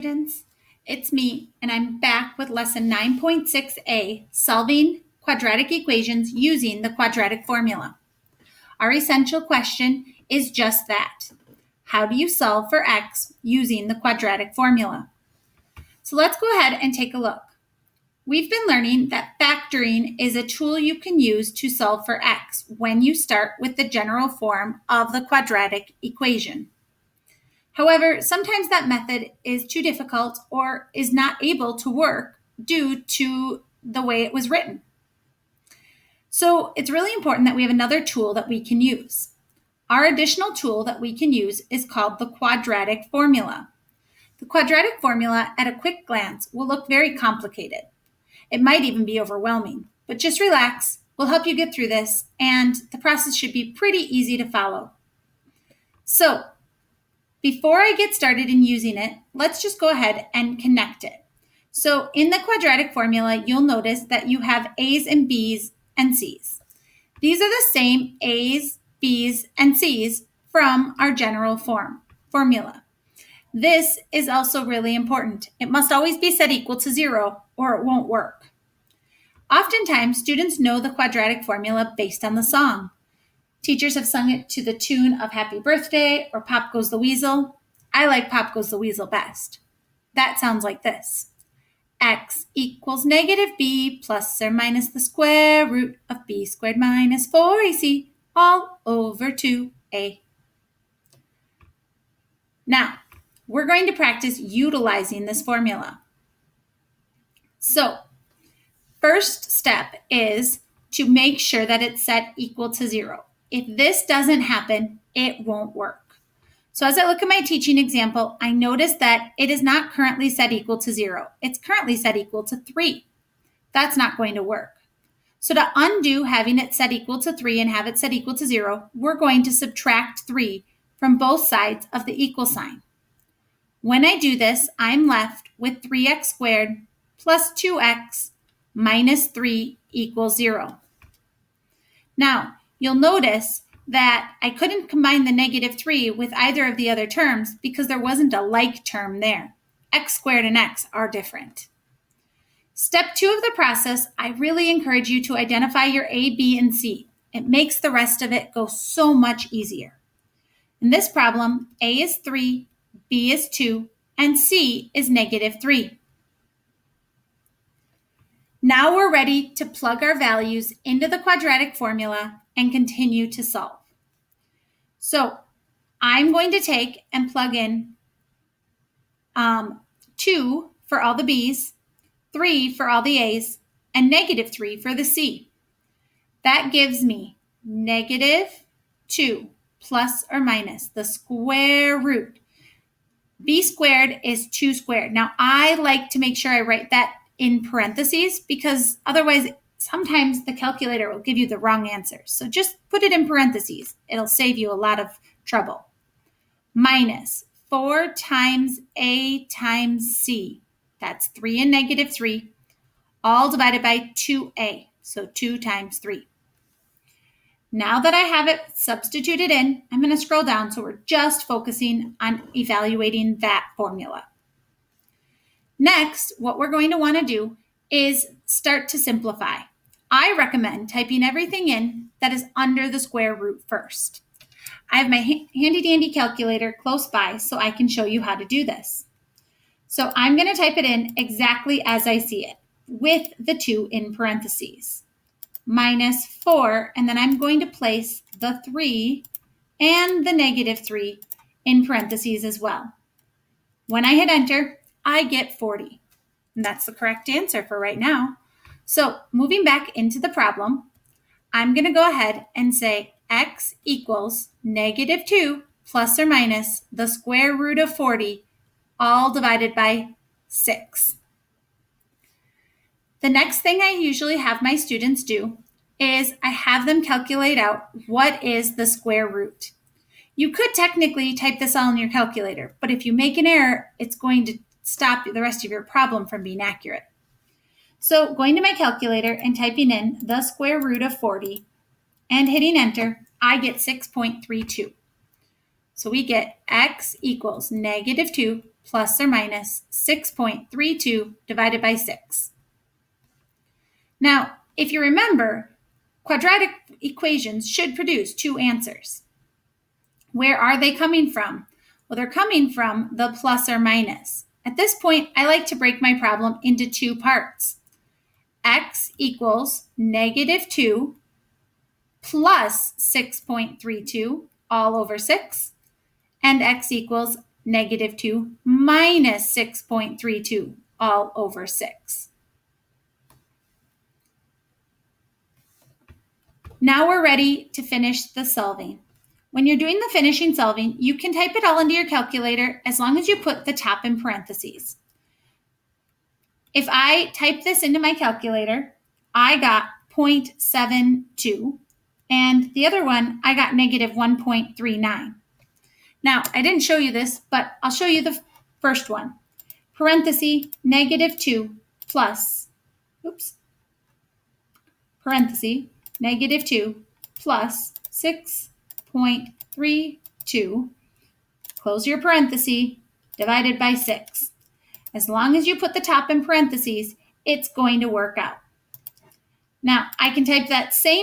Students, it's me, and I'm back with lesson 9.6a, solving quadratic equations using the quadratic formula. Our essential question is just that. How do you solve for x using the quadratic formula? So let's go ahead and take a look. We've been learning that factoring is a tool you can use to solve for x when you start with the general form of the quadratic equation. However, sometimes that method is too difficult or is not able to work due to the way it was written. So it's really important that we have another tool that we can use. Our additional tool that we can use is called the quadratic formula. The quadratic formula, at a quick glance, will look very complicated. It might even be overwhelming, but just relax. We'll help you get through this, and the process should be pretty easy to follow. So, before I get started in using it, let's just go ahead and connect it. So in the quadratic formula, you'll notice that you have A's and B's and C's. These are the same A's, B's, and C's from our general formula. This is also really important. It must always be set equal to 0 or it won't work. Oftentimes, students know the quadratic formula based on the song. Teachers have sung it to the tune of Happy Birthday or Pop Goes the Weasel. I like Pop Goes the Weasel best. That sounds like this. X equals negative b plus or minus the square root of b squared minus 4ac all over 2a. Now, we're going to practice utilizing this formula. So, first step is to make sure that it's set equal to 0. If this doesn't happen, it won't work. So as I look at my teaching example, I notice that it is not currently set equal to 0. It's currently set equal to 3. That's not going to work. So to undo having it set equal to 3 and have it set equal to 0, we're going to subtract 3 from both sides of the equal sign. When I do this, I'm left with 3x squared plus 2x minus 3 equals 0. Now, you'll notice that I couldn't combine the negative 3 with either of the other terms because there wasn't a like term there. X squared and x are different. Step 2 of the process, I really encourage you to identify your A, B, and C. It makes the rest of it go so much easier. In this problem, A is 3, B is 2, and C is negative 3. Now we're ready to plug our values into the quadratic formula and continue to solve. So I'm going to take and plug in 2 for all the B's, 3 for all the A's, and negative 3 for the C. That gives me negative 2 plus or minus the square root. B squared is 2 squared. Now I like to make sure I write that in parentheses because otherwise sometimes the calculator will give you the wrong answer. So just put it in parentheses. It'll save you a lot of trouble. Minus 4 times A times C. That's 3 and negative 3, all divided by 2A. So 2 times 3. Now that I have it substituted in, I'm going to scroll down so we're just focusing on evaluating that formula. Next, what we're going to want to do is start to simplify. I recommend typing everything in that is under the square root first. I have my handy dandy calculator close by so I can show you how to do this. So I'm going to type it in exactly as I see it, with the 2 in parentheses. Minus 4, and then I'm going to place the 3 and the negative 3 in parentheses as well. When I hit enter, I get 40. And that's the correct answer for right now. So moving back into the problem, I'm going to go ahead and say x equals negative 2 plus or minus the square root of 40, all divided by 6. The next thing I usually have my students do is I have them calculate out what is the square root. You could technically type this all in your calculator, but if you make an error, it's going to stop the rest of your problem from being accurate. So going to my calculator and typing in the square root of 40 and hitting enter, I get 6.32. So we get x equals negative 2 plus or minus 6.32 divided by 6. Now, if you remember, quadratic equations should produce two answers. Where are they coming from? Well, they're coming from the plus or minus. At this point, I like to break my problem into two parts. X equals negative 2 plus 6.32 all over 6, and x equals negative 2 minus 6.32 all over 6. Now we're ready to finish the solving. When you're doing the finishing solving, you can type it all into your calculator as long as you put the top in parentheses. If I type this into my calculator, I got 0.72, and the other one, I got negative 1.39. Now, I didn't show you this, but I'll show you the first one. Parenthesis, negative 2 plus, parenthesis, negative 2 plus 6.32, close your parenthesis, divided by 6. As long as you put the top in parentheses, it's going to work out. Now, I can type that same